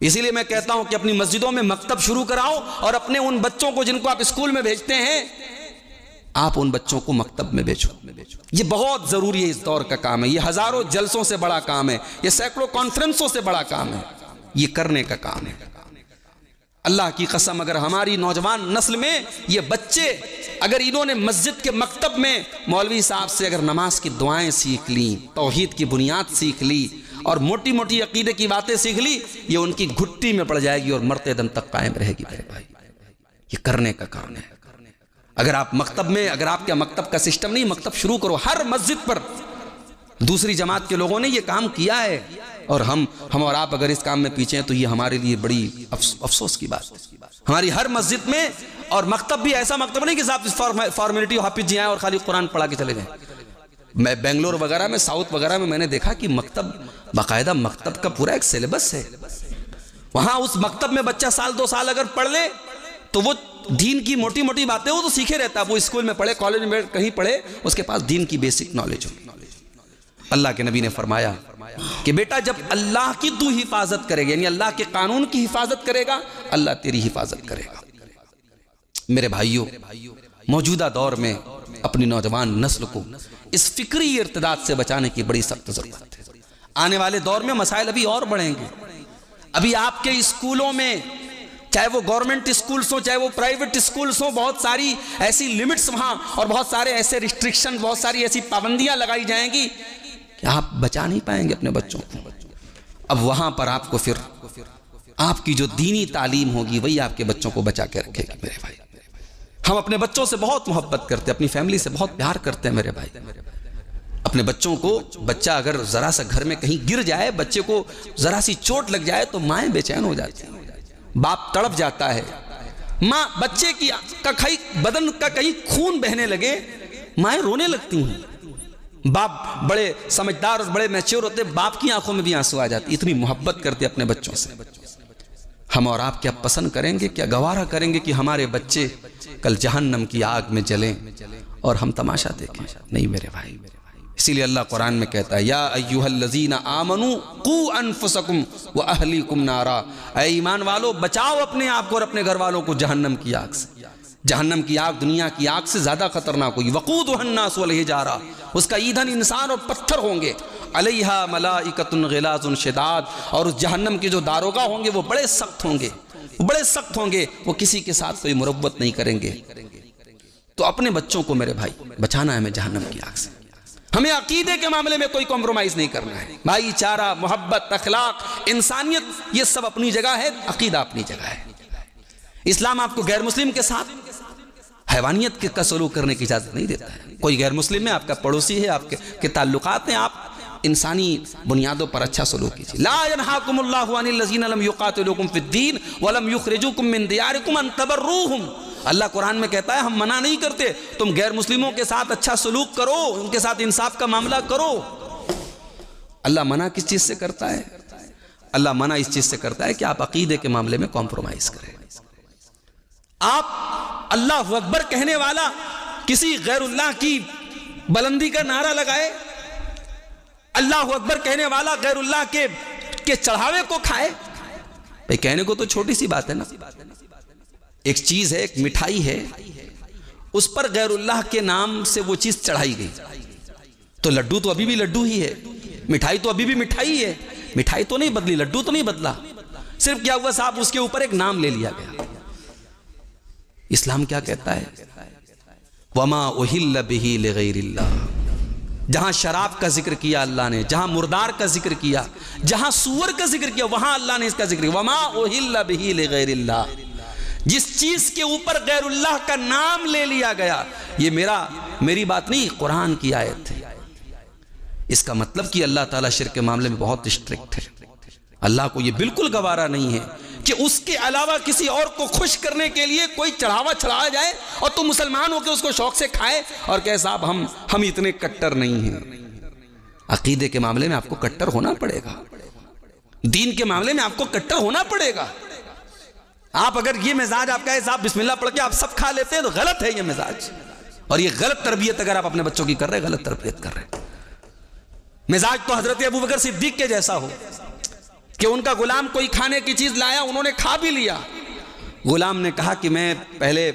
S1: اسی لیے میں کہتا ہوں کہ اپنی مسجدوں میں مکتب شروع کراؤ، اور اپنے ان بچوں کو جن کو آپ اسکول میں بھیجتے ہیں آپ ان بچوں کو مکتب میں بھیجو۔ یہ بہت ضروری ہے، اس دور کا کام ہے، یہ ہزاروں جلسوں سے بڑا کام ہے، یہ سینکڑوں کانفرنسوں سے بڑا کام ہے، یہ کرنے کا کام ہے۔ اللہ کی قسم اگر ہماری نوجوان نسل میں یہ بچے اگر انہوں نے مسجد کے مکتب میں مولوی صاحب سے اگر نماز کی دعائیں سیکھ لیں، توحید کی بنیاد سیکھ لی اور موٹی موٹی عقیدے کی باتیں سیکھ لی، یہ ان کی گھٹی میں پڑ جائے گی اور مرتے دم تک قائم رہے گی میرے بھائی۔ یہ کرنے کا کام ہے۔ اگر آپ مکتب میں، اگر آپ کے مکتب کا سسٹم نہیں، مکتب شروع کرو ہر مسجد پر۔ دوسری جماعت کے لوگوں نے یہ کام کیا ہے، اور ہم اور آپ اگر اس کام میں پیچھے ہیں تو یہ ہمارے لیے بڑی افسوس کی بات ہے۔ ہماری ہر مسجد میں، اور مکتب بھی ایسا مکتب نہیں کہ صاحب فارمیلٹی حافظ جی آئیں اور خالی قرآن پڑھا کے چلے جائیں،
S2: میں بنگلور وغیرہ میں، ساؤتھ وغیرہ میں نے دیکھا کہ مکتب، باقاعدہ مکتب کا پورا ایک سیلیبس ہے. وہاں اس مکتب میں بچہ سال 2 سال اگر پڑھ لے تو وہ دین کی موٹی موٹی باتیں وہ تو سیکھے رہتا ہے. وہ اسکول میں پڑھے، کالج میں کہیں پڑھے، اس کے پاس دین کی بیسک نالج ہو. اللہ کے نبی نے فرمایا کہ بیٹا جب اللہ کی تو حفاظت کرے گا، یعنی اللہ کے قانون کی حفاظت کرے گا، اللہ تیری حفاظت کرے گا. میرے بھائیوں، موجودہ دور میں اپنی نوجوان نسل کو اس فکری ارتداد سے بچانے کی بڑی سخت ضرورت ہے. آنے والے دور میں مسائل ابھی اور بڑھیں گے. ابھی آپ کے اسکولوں میں، چاہے وہ گورنمنٹ اسکولز ہوں چاہے وہ پرائیویٹ اسکولز ہوں، بہت ساری ایسی لمٹس وہاں اور بہت سارے ایسے ریسٹرکشن، بہت ساری ایسی پابندیاں لگائی جائیں گی کہ آپ بچا نہیں پائیں گے اپنے بچوں کو. اب وہاں پر آپ کو پھر آپ کی جو دینی تعلیم ہوگی وہی آپ کے بچوں کو بچا کے رکھے گی. میرے بھائی، ہم اپنے بچوں سے بہت محبت کرتے ہیں، اپنی فیملی سے بہت پیار کرتے ہیں. میرے بھائی، اپنے بچوں کو، بچہ اگر ذرا سا گھر میں کہیں گر جائے، بچے کو ذرا سی چوٹ لگ جائے تو مائیں بے چین ہو جاتی ہیں، باپ تڑپ جاتا ہے. ماں بچے کی بدن کا کہیں خون بہنے لگے، مائیں رونے لگتی ہیں. باپ بڑے سمجھدار اور بڑے میچور ہوتے، باپ کی آنکھوں میں بھی آنسو آ جاتی. اتنی محبت کرتے اپنے بچوں سے. ہم اور آپ کیا پسند کریں گے، کیا گوارا کریں گے کہ ہمارے بچے کل جہنم کی آگ میں جلیں اور ہم تماشا دیکھیں؟ نہیں میرے بھائی. اسی لیے اللہ قرآن میں کہتا ہے یا ایھا الذین آمنوا قوا انفسکم واہلیکم نارا، اے ایمان والو بچاؤ اپنے آپ کو اور اپنے گھر والوں کو جہنم کی آگ سے. جہنم کی آگ دنیا کی آگ سے زیادہ خطرناک ہوئی. وقودھا الناس والحجارہ، اس کا ایندھن انسان اور پتھر ہوں گے. علیہا ملائکۃ غلاظ شداد، اور اس جہنم کے جو داروغہ ہوں گے وہ بڑے سخت ہوں گے، بڑے سخت ہوں گے، وہ کسی کے ساتھ کوئی مروت نہیں کریں گے. تو اپنے بچوں کو میرے بھائی بچانا ہے ہمیں جہنم کی آگ سے. ہمیں عقیدے کے معاملے میں کوئی کمپرومائز نہیں کرنا ہے. بھائی چارہ، محبت، اخلاق، انسانیت، یہ سب اپنی جگہ ہے، عقیدہ اپنی جگہ ہے. اسلام آپ کو غیر مسلم کے ساتھ حیوانیت کا سلوک کرنے کی اجازت نہیں دیتا ہے. کوئی غیر مسلم ہے، آپ کا پڑوسی ہے، آپ کے تعلقات ہیں، آپ انسانی بنیادوں پر اچھا سلوک کیجیے. لا ینہاکم اللہ عن الذین لم یقاتلوکم فی الدین ولم یخرجوکم من دیارکم ان تبروہم. اللہ قرآن میں کہتا ہے ہم منع نہیں کرتے، تم غیر مسلموں کے ساتھ اچھا سلوک کرو، ان کے ساتھ انصاف کا معاملہ کرو. اللہ منع کس چیز سے کرتا ہے؟ اللہ منع اس چیز سے کرتا ہے کہ آپ عقیدے کے معاملے میں کمپرومائز کریں. آپ اللہ اکبر کہنے والا کسی غیر اللہ کی بلندی کا نعرہ لگائے، اللہ اکبر کہنے والا غیر اللہ کے چڑھاوے کو کھائے. بھئی کہنے کو تو چھوٹی سی بات ہے نا، ایک چیز ہے، ایک مٹھائی ہے، اس پر غیر اللہ کے نام سے وہ چیز چڑھائی گئی. تو لڈو تو ابھی بھی لڈو ہی ہے، مٹھائی تو ابھی بھی مٹھائی ہے، مٹھائی تو نہیں بدلی، لڈو تو نہیں بدلا، صرف کیا ہوا صاحب اس کے اوپر ایک نام لے لیا گیا. اسلام کیا کہتا ہے؟ وَمَا أُحِلَّ بِهِ لِغَيْرِ اللَّهِ. جہاں شراب کا ذکر کیا اللہ نے، جہاں مردار کا ذکر کیا، جہاں سور کا ذکر کیا، وہاں اللہ نے اس کا ذکر کیا. وَمَا أُحِلَّ بِهِ لِغَيْرِ اللَّهِ. جس چیز کے اوپر غیر اللہ کا نام لے لیا گیا، یہ میری بات نہیں، قرآن کی آیت ہے. اس کا مطلب کہ اللہ تعالیٰ شرک کے معاملے میں بہت اسٹرکٹ ہے. اللہ کو یہ بالکل گوارا نہیں ہے کہ اس کے علاوہ کسی اور کو خوش کرنے کے لیے کوئی چڑھاوا چڑھایا جائے اور تم مسلمان ہو کے اس کو شوق سے کھائے اور کہ صاحب ہم اتنے کٹر نہیں ہیں. عقیدے کے معاملے میں آپ کو کٹر ہونا پڑے گا، دین کے معاملے میں آپ کو کٹر ہونا پڑے گا. آپ اگر یہ مزاج آپ کا ہے صاحب بسم اللہ پڑھ کے آپ سب کھا لیتے ہیں تو غلط ہے یہ مزاج، اور یہ غلط تربیت اگر آپ اپنے بچوں کی کر رہے ہیں، غلط تربیت کر رہے ہیں. مزاج تو حضرت ابوبکر صدیق کے جیسا ہو کہ ان کا غلام کوئی کھانے کی چیز لایا، انہوں نے کھا بھی لیا. غلام نے کہا کہ میں پہلے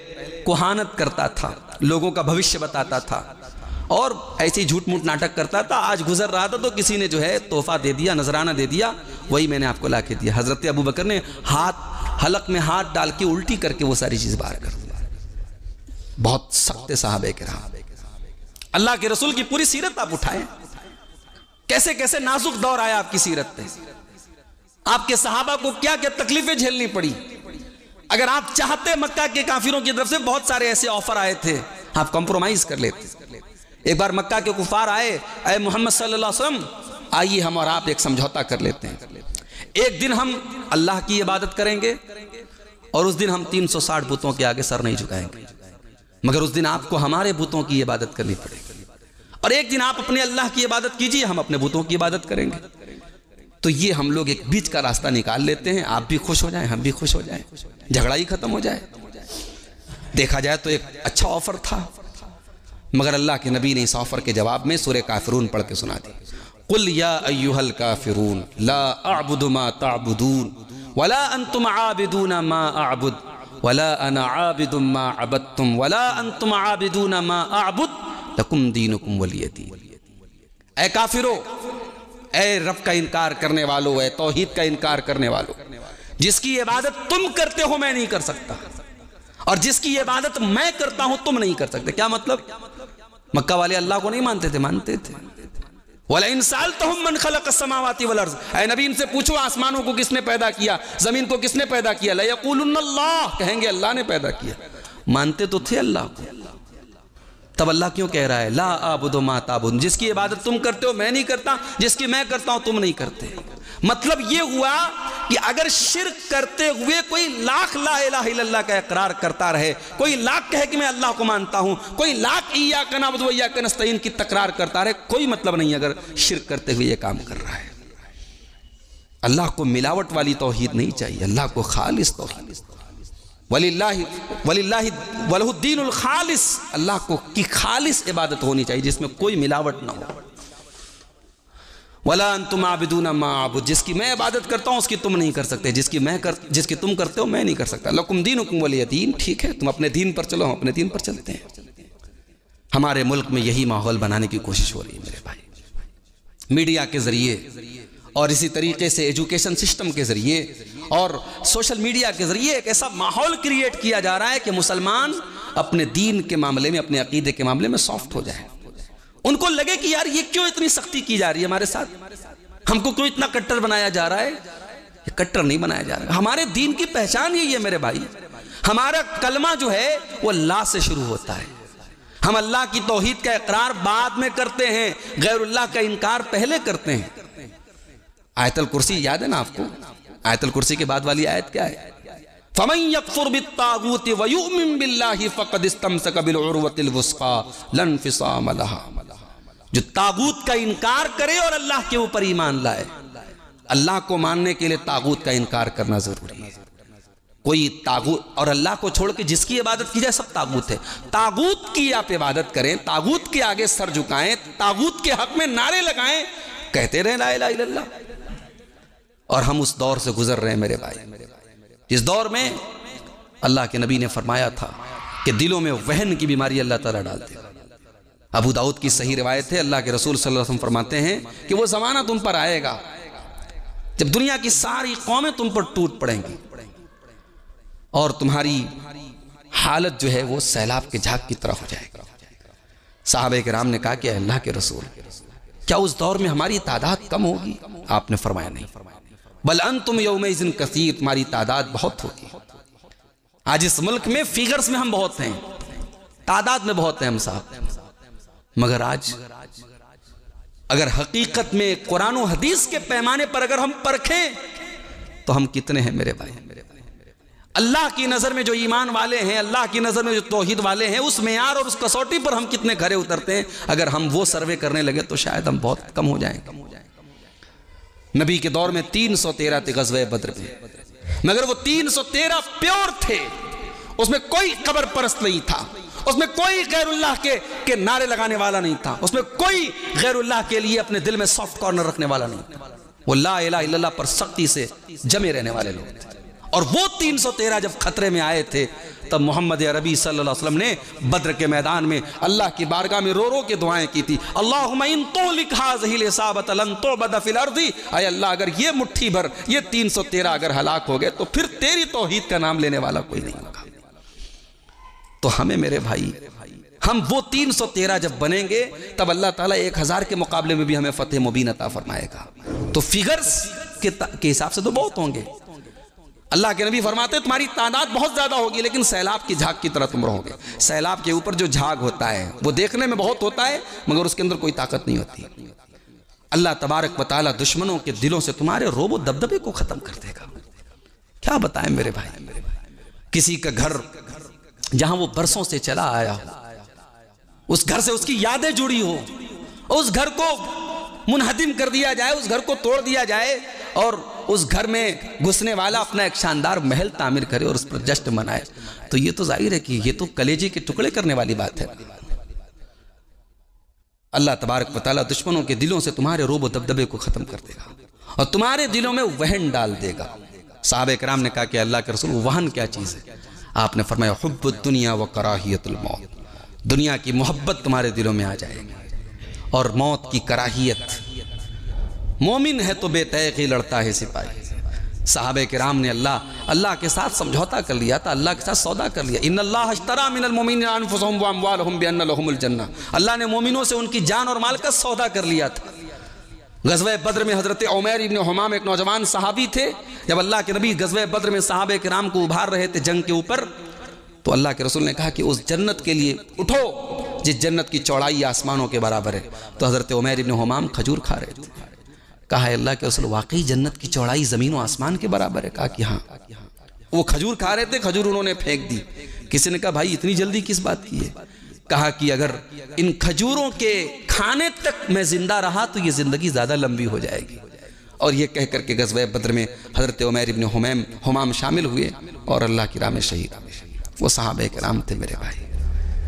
S2: کہانت کرتا تھا، لوگوں کا بھوشیہ بتاتا تھا اور ایسی جھوٹ موٹ ناٹک کرتا تھا. آج گزر رہا تھا تو کسی نے جو ہے تحفہ دے دیا، نذرانہ دے دیا، وہی میں نے آپ کو لا کے دیا. حضرت ابوبکر نے حلق میں ہاتھ ڈال کے الٹی کر کے وہ ساری چیز باہر کر دیا. بہت سخت صحابہ کرام. اللہ کے رسول کی پوری سیرت آپ اٹھائیں، کیسے کیسے نازک دور آیا آپ کی سیرت پہ، آپ کے صحابہ کو کیا کیا تکلیفیں جھیلنی پڑی. اگر آپ چاہتے مکہ کے کافروں کی طرف سے بہت سارے ایسے آفر آئے تھے، آپ کمپرومائز کر لیتے. ایک بار مکہ کے کفار آئے، اے محمد صلی اللہ علیہ وسلم آئیے ہم اور آپ ایک سمجھوتا کر لیتے ہیں، ایک دن ہم اللہ کی عبادت کریں گے اور اس دن ہم 360 بتوں کے آگے سر نہیں جھکائیں گے، مگر اس دن آپ کو ہمارے بتوں کی عبادت کرنی پڑے گی.
S1: اور ایک دن آپ اپنے اللہ کی عبادت کیجئے، ہم اپنے بتوں کی عبادت کریں گے۔ تو یہ ہم لوگ ایک بیچ کا راستہ نکال لیتے ہیں، آپ بھی خوش ہو جائیں، ہم بھی خوش ہو جائیں، جھگڑا ہی ختم ہو جائے۔ دیکھا جائے تو ایک اچھا آفر تھا، مگر اللہ کے نبی نے اس آفر کے جواب میں سورہ کافرون پڑھ کے سنا دی۔ قل یا ایھا الکافرون لا اعبد ما تعبدون ولا انتم عابدون ما اعبد ولا انا عابد ما عبدتم ولا انتم عابدون ما اعبد لکم دینکم ولی دین۔ اے کافرو، اے رب کا انکار کرنے والو، اے توحید کا انکار کرنے والو، جس کی عبادت تم کرتے ہو میں نہیں کر سکتا، اور جس کی عبادت میں کرتا ہوں تم نہیں کر سکتے۔ کیا مطلب؟ مکہ والے اللہ کو نہیں مانتے تھے، مانتے تھے۔ وَلَئِن سَأَلْتَهُم مَّن خَلَقَ السَّمَاوَاتِ وَالْأَرْضَ، اے نبی ان سے پوچھو آسمانوں کو کس نے پیدا کیا، زمین کو کس نے پیدا کیا، لَيَقُولُنَّ اللَّهُ، کہیں گے اللہ نے پیدا کیا۔ مانتے تو تھے اللہ کو، تب اللہ کیوں کہہ رہا ہے لا اعبد ما تعبدون، جس کی عبادت تم کرتے ہو میں نہیں کرتا، جس کی میں کرتا ہوں تم نہیں کرتے۔ مطلب یہ ہوا کہ اگر شرک کرتے ہوئے کوئی لاکھ لا الہ الا اللہ کا اقرار کرتا رہے، کوئی لاکھ کہے کہ میں اللہ کو مانتا ہوں، کوئی لاکھ ایاک نعبد و ایاک نستعین کی تکرار کرتا رہے، کوئی مطلب نہیں اگر شرک کرتے ہوئے یہ کام کر رہا ہے۔ اللہ کو ملاوٹ والی توحید نہیں چاہیے، اللہ کو خالص توحید، وَلِلَّهِ وَلَهُ الدِّينُ الْخَالِص، اللہ کو کی خالص عبادت ہونی چاہیے جس میں کوئی ملاوٹ نہ ہو۔ وَلَا أَنْتُمْ عَابِدُونَ مَا أَعْبُدُ، جس کی میں عبادت کرتا ہوں اس کی تم نہیں کر سکتے، جس کی تم کرتے ہو میں نہیں کر سکتا۔ لَكُمْ دِينُكُمْ وَلِيَ دِينِ، ٹھیک ہے تم اپنے دین پر چلو، ہم اپنے دین پر چلتے ہیں۔ ہمارے ملک میں یہی ماحول بنانے کی کوشش ہو رہی ہے میرے بھائی، میڈیا کے ذریعے اور اسی طریقے سے ایجوکیشن سسٹم کے ذریعے اور سوشل میڈیا کے ذریعے ایک ایسا ماحول کریٹ کیا جا رہا ہے کہ مسلمان اپنے دین کے معاملے میں، اپنے عقیدے کے معاملے میں سافٹ ہو جائے، ان کو لگے کہ یار یہ کیوں اتنی سختی کی جا رہی ہے ہمارے ساتھ، ہم کو کیوں اتنا کٹر بنایا جا رہا ہے۔ یہ کٹر نہیں بنایا جا رہا ہے، ہمارے دین کی پہچان یہی ہے میرے بھائی، ہمارا کلمہ جو ہے وہ اللہ سے شروع ہوتا ہے، ہم اللہ کی توحید کا اقرار بعد میں کرتے ہیں، غیر اللہ کا انکار پہلے کرتے ہیں۔ آیت الکرسی یاد ہے نا آپ کو؟ آیت الکرسی کے بعد والی آیت کیا ہے؟ فَمَن يَكْفُرْ بِالطَّاغُوتِ وَيُؤْمِن بِاللَّهِ فَقَدِ اسْتَمْسَكَ بِالْعُرْوَةِ الْوُثْقَىٰ لَا انفِصَامَ لَهَا، جو طاغوت کا انکار کرے اور اللہ کے اوپر ایمان لائے۔ اللہ کو ماننے کے لیے طاغوت کا انکار کرنا ضروری ہے۔ کوئی طاغوت اور اللہ کو چھوڑ کے جس کی عبادت کی جائے سب طاغوت ہے، طاغوت کی آپ عبادت کریں، طاغوت کے آگے سر جھکائیں، طاغوت کے حق میں نعرے لگائیں، کہتے رہیں لا الہ الا اللہ۔ اور ہم اس دور سے گزر رہے ہیں میرے بھائی، جس دور میں اللہ کے نبی نے فرمایا تھا کہ دلوں میں وہن کی بیماری اللہ تعالیٰ ڈالتے۔ ابو داؤد کی صحیح روایت ہے، اللہ کے رسول صلی اللہ علیہ وسلم فرماتے ہیں کہ وہ زمانہ تم پر آئے گا جب دنیا کی ساری قومیں تم پر ٹوٹ پڑیں گی اور تمہاری حالت جو ہے وہ سیلاب کے جھاگ کی طرح ہو جائے گی۔ صحابہ کرام نے کہا کہ اللہ کے رسول کیا اس دور میں ہماری تعداد کم ہوگی؟ آپ نے فرمایا نہیں، بل انتم یومئذ کثیر، تمہاری تعداد بہت ہوگی۔ آج اس ملک میں فیگرز میں ہم بہت ہیں، تعداد میں بہت ہیں ہم صاحب، مگر آج اگر حقیقت میں قرآن و حدیث کے پیمانے پر اگر ہم پرکھیں تو ہم کتنے ہیں میرے بھائی؟ اللہ کی نظر میں جو ایمان والے ہیں، اللہ کی نظر میں جو توحید والے ہیں، اس معیار اور اس کسوٹی پر ہم کتنے کھرے اترتے ہیں؟ اگر ہم وہ سروے کرنے لگے تو شاید ہم بہت کم ہو جائیں گے۔ نبی کے دور میں 313 تھے غزوہ بدر میں، مگر وہ 313 پیور تھے، اس میں کوئی قبر پرست نہیں تھا، اس میں کوئی غیر اللہ کے نعرے لگانے والا نہیں تھا، اس میں کوئی غیر اللہ کے لیے اپنے دل میں سافٹ کارنر رکھنے والا نہیں تھا، وہ لا الہ الا اللہ پر سختی سے جمے رہنے والے لوگ تھے۔ اور وہ 313 جب خطرے میں آئے تھے تب محمد عربی صلی اللہ علیہ وسلم نے بدر کے میدان میں اللہ کی بارگاہ میں رو رو کے دعائیں کی تھی، اللہم ان تہلک ھذہ العصابۃ لن تعبد فی الارض، اے اللہ اگر یہ مٹھی بھر یہ 313 اگر ہلاک ہو گئے تو پھر تیری توحید کا نام لینے والا کوئی نہیں ہوگا۔ تو ہمیں میرے بھائی، ہم وہ 313 جب بنیں گے تب اللہ تعالیٰ 1000 کے مقابلے میں بھی ہمیں فتح مبین عطا فرمائے گا۔ تو فگرز کے حساب سے تو بہت ہوں گے، اللہ کے نبی فرماتے ہیں تمہاری تعداد بہت زیادہ ہوگی لیکن سیلاب کی جھاگ کی طرح تم رہو گے۔ سیلاب کے اوپر جو جھاگ ہوتا ہے وہ دیکھنے میں بہت ہوتا ہے مگر اس کے اندر کوئی طاقت نہیں ہوتی۔ اللہ تبارک و تعالیٰ دشمنوں کے دلوں سے تمہارے روب و دبدبے کو ختم کر دے گا۔ کیا بتائیں میرے بھائی، کسی کا گھر جہاں وہ برسوں سے چلا آیا ہو، اس گھر سے اس کی یادیں جڑی ہو، اس گھر کو منہدم کر دیا جائے، اس گھر کو توڑ دیا جائے اور اس گھر میں گھسنے والا اپنا ایک شاندار محل تعمیر کرے اور اس پر جشن منائے، تو یہ تو ظاہر ہے کہ یہ تو کلیجے کے ٹکڑے کرنے والی بات ہے۔ اللہ تبارک و تعالیٰ دشمنوں کے دلوں سے تمہارے روب و دبدبے کو ختم کر دے گا اور تمہارے دلوں میں وہن ڈال دے گا۔ صحابہ کرام نے کہا کہ اللہ کے رسول وہن کیا چیز ہے؟ آپ نے فرمایا حب الدنیا و کراہیت الموت، دنیا کی محبت تمہارے دلوں میں آ جائے گی اور موت کی کراہیت۔ مومن ہے تو بے تیغی لڑتا ہے سپاہی۔ صحابہ کرام نے اللہ کے ساتھ سمجھوتا کر لیا تھا، اللہ کے ساتھ سودا کر لیا۔ ان اللہ اشتری من المؤمنین انفسهم واموالهم بان لهم الجنہ، اللہ نے مومنوں سے ان کی جان اور مال کا سودا کر لیا تھا۔ غزوہ بدر میں حضرت عمیر ابن حمام ایک نوجوان صحابی تھے، جب اللہ کے نبی غزوہ بدر میں صحابہ کرام کو ابھار رہے تھے جنگ کے اوپر، تو اللہ کے رسول نے کہا کہ اس جنت کے لیے اٹھو جس جنت کی چوڑائی آسمانوں کے برابر ہے۔ تو حضرت عمیر ابن حمام کھجور کھا رہے تھے۔ کہا ہے اللہ کے رسول واقعی جنت کی چوڑائی زمین و آسمان کے برابر ہے؟ کہا کہ ہاں۔ وہ کھجور کھا رہے تھے، کھجور انہوں نے پھینک دی۔ کسی نے کہا بھائی اتنی جلدی کس بات کی ہے؟ کہا کہ اگر ان کھجوروں کے کھانے تک میں زندہ رہا تو یہ زندگی زیادہ لمبی ہو جائے گی۔ اور یہ کہہ کر کے غزوہ بدر میں حضرت عمیر ابن حمام شامل ہوئے اور اللہ کی راہ میں شہید ہوئے۔ وہ صحابہ کرام تھے میرے بھائی۔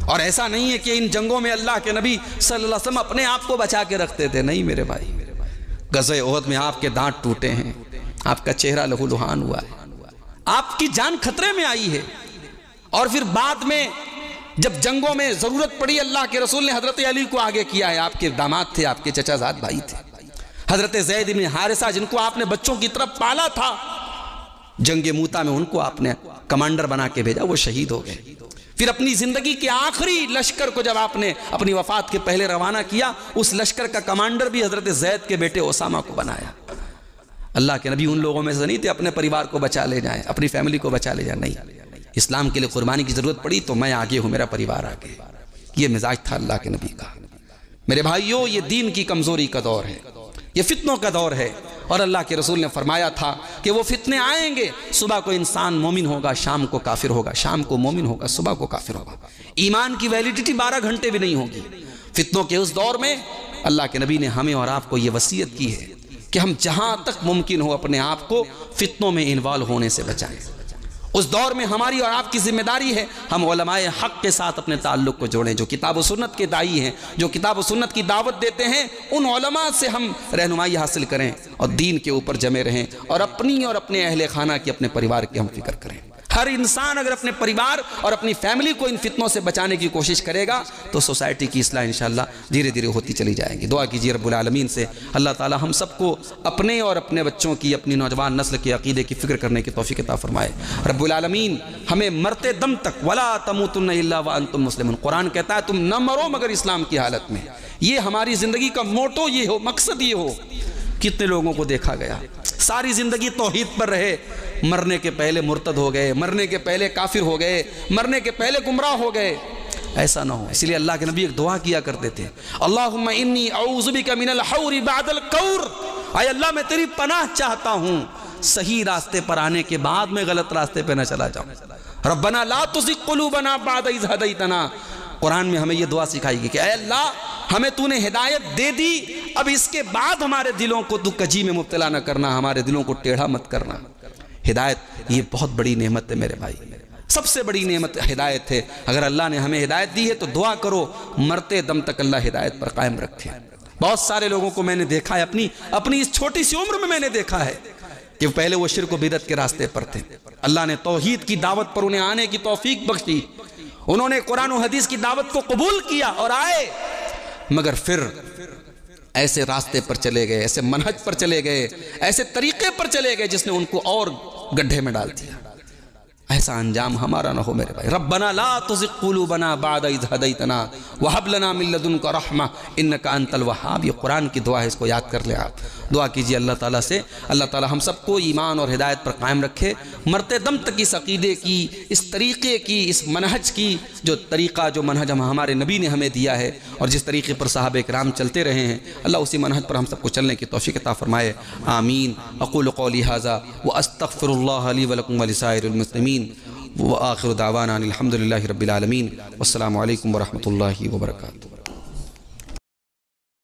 S1: اور ایسا نہیں ہے کہ ان جنگوں میں اللہ کے نبی صلی اللہ علیہ وسلم اپنے آپ کو بچا کے رکھتے تھے، نہیں میرے بھائی۔ غزوہ احد میں آپ کے دانت ٹوٹے ہیں، آپ کا چہرہ لہو لہان ہوا ہے، آپ کی جان خطرے میں آئی ہے۔ اور پھر بعد میں جب جنگوں میں ضرورت پڑی اللہ کے رسول نے حضرت علی کو آگے کیا ہے۔ آپ کے داماد تھے، آپ کے چچا زاد بھائی تھے، حضرت زید بن حارثہ جن کو آپ نے بچوں کی طرف پالا تھا، جنگ موتا میں ان کو آپ نے کمانڈر بنا کے بھیجا، وہ شہید ہو گئے۔ پھر اپنی زندگی کے آخری لشکر کو جب آپ نے اپنی وفات کے پہلے روانہ کیا، اس لشکر کا کمانڈر بھی حضرت زید کے بیٹے اسامہ کو بنایا۔ اللہ کے نبی ان لوگوں میں سے نہیں تھے اپنے پریوار کو بچا لے جائیں، اپنی فیملی کو بچا لے جائیں، نہیں، اسلام کے لیے قربانی کی ضرورت پڑی تو میں آگے ہوں، میرا پریوار آگے۔ یہ مزاج تھا اللہ کے نبی کا۔ میرے بھائیوں، یہ دین کی کمزوری کا دور ہے، یہ فتنوں کا دور ہے، اور اللہ کے رسول نے فرمایا تھا کہ وہ فتنے آئیں گے، صبح کو انسان مومن ہوگا، شام کو کافر ہوگا، شام کو مومن ہوگا، صبح کو کافر ہوگا۔ ایمان کی ویلیڈیٹی 12 گھنٹے بھی نہیں ہوگی۔ فتنوں کے اس دور میں اللہ کے نبی نے ہمیں اور آپ کو یہ وصیت کی ہے کہ ہم جہاں تک ممکن ہو اپنے آپ کو فتنوں میں انوالو ہونے سے بچائیں۔ اس دور میں ہماری اور آپ کی ذمہ داری ہے ہم علماء حق کے ساتھ اپنے تعلق کو جوڑیں، جو کتاب و سنت کے داعی ہیں، جو کتاب و سنت کی دعوت دیتے ہیں، ان علماء سے ہم رہنمائی حاصل کریں اور دین کے اوپر جمے رہیں، اور اپنی اور اپنے اہل خانہ کی، اپنے پریوار کی ہم فکر کریں۔ ہر انسان اگر اپنے پریوار اور اپنی فیملی کو ان فتنوں سے بچانے کی کوشش کرے گا تو سوسائٹی کی اصلاح انشاءاللہ دھیرے دھیرے ہوتی چلی جائے گی۔ دعا کیجیے رب العالمین سے اللہ تعالی ہم سب کو اپنے اور اپنے بچوں کی، اپنی نوجوان نسل کے عقیدے کی فکر کرنے کی توفیق عطا فرمائے۔ رب العالمین ہمیں مرتے دم تک ولا تموتن الا وانتم مسلمون، قرآن کہتا ہے تم نہ مرو مگر اسلام کی حالت میں۔ یہ ہماری زندگی کا موٹو یہ ہو، مقصد یہ ہو۔ کتنے لوگوں کو دیکھا گیا ساری زندگی توحید پر رہے، مرنے کے پہلے مرتد ہو گئے، مرنے کے پہلے کافر ہو گئے، مرنے کے پہلے گمراہ ہو گئے۔ ایسا نہ ہو، اس لیے اللہ کے نبی ایک دعا کیا کرتے تھے، اللہم انی اعوذ بک من الحور بعد القور، اے اللہ میں تیری پناہ چاہتا ہوں صحیح راستے پر آنے کے بعد میں غلط راستے پہ نہ چلا جاؤں۔ ربنا لا تزغ قلوبنا بعد اذ ہدیتنا، قرآن میں ہمیں یہ دعا سکھائی گئی کہ اے اللہ ہمیں تو نے ہدایت دے دی، اب اس کے بعد ہمارے دلوں کو تو کجی میں مبتلا نہ کرنا، ہمارے دلوں کو ٹیڑھا مت کرنا۔ ہدایت یہ بہت بڑی نعمت ہے میرے بھائی، سب سے بڑی نعمت ہدایت ہے۔ اگر اللہ نے ہمیں ہدایت دی ہے تو دعا کرو مرتے دم تک اللہ ہدایت پر قائم رکھے۔ بہت سارے لوگوں کو میں نے دیکھا ہے، اپنی اس چھوٹی سی عمر میں نے دیکھا ہے کہ پہلے وہ شرک و بدعت کے راستے پر تھے، اللہ نے توحید کی دعوت پر انہیں آنے کی توفیق بخشی، انہوں نے قرآن و حدیث کی دعوت کو قبول کیا اور آئے، مگر پھر ایسے راستے پر چلے گئے، ایسے منہج پر چلے گئے، ایسے طریقے پر چلے گئے جس نے ان کو اور گڈھے میں ڈال دیا۔ ایسا انجام ہمارا نہ ہو میرے بھائی۔ ربنا لا تزغ قلوبنا بعد اذ ہدیتنا وہب لنا من لدنک رحمہ انک انت الوہاب، یہ قرآن کی دعا ہے، اس کو یاد کر لیں آپ۔ دعا کیجئے اللہ تعالیٰ سے، اللہ تعالیٰ ہم سب کو ایمان اور ہدایت پر قائم رکھے، مرتے دم تک اس عقیدے کی، اس طریقے کی، اس منہج کی، جو طریقہ جو منہج ہمارے نبی نے ہمیں دیا ہے اور جس طریقے پر صحابہ کرام چلتے رہے ہیں، اللہ اسی منہج پر ہم سب کو چلنے کی توفیق عطا فرمائے، آمین۔ اقول قولی ھذا واستغفر اللہ لی ولکم ولسائر المسلمین وآخر دعوانا الحمد للہ رب العالمین، والسلام علیکم ورحمۃ اللہ وبرکاتہ۔